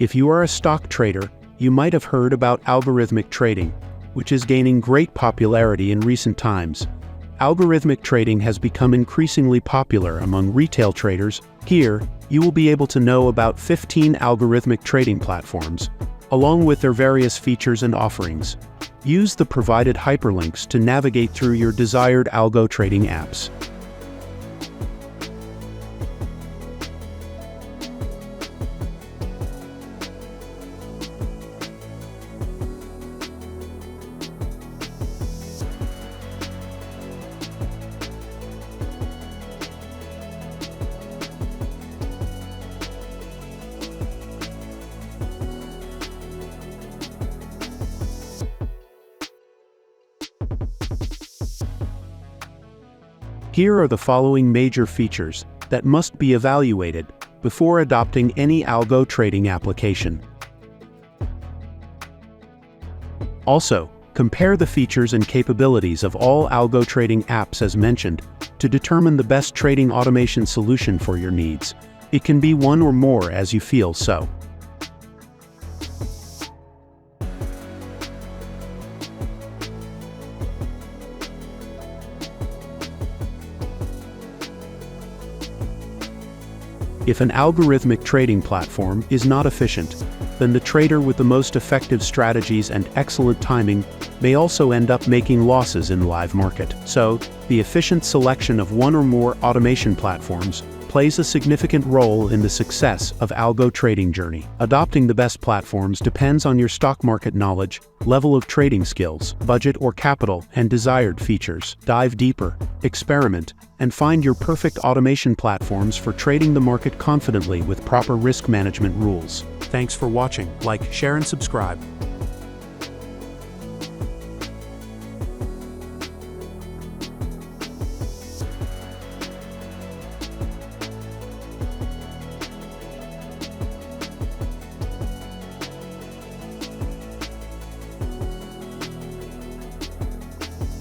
If you are a stock trader, you might have heard about algorithmic trading, which is gaining great popularity in recent times. Algorithmic trading has become increasingly popular among retail traders. Here, you will be able to know about 15 algorithmic trading platforms, along with their various features and offerings. Use the provided hyperlinks to navigate through your desired algo trading apps. Here are the following major features that must be evaluated before adopting any algo trading application. Also, compare the features and capabilities of all algo trading apps as mentioned to determine the best trading automation solution for your needs. It can be one or more as you feel so. If an algorithmic trading platform is not efficient, then the trader with the most effective strategies and excellent timing may also end up making losses in the live market. So, the efficient selection of one or more automation platforms plays a significant role in the success of algo trading journey. Adopting the best platforms depends on your stock market knowledge, level of trading skills, budget or capital, and desired features. Dive deeper, experiment, and find your perfect automation platforms for trading the market confidently with proper risk management rules. Thanks for watching. Like, share, and subscribe.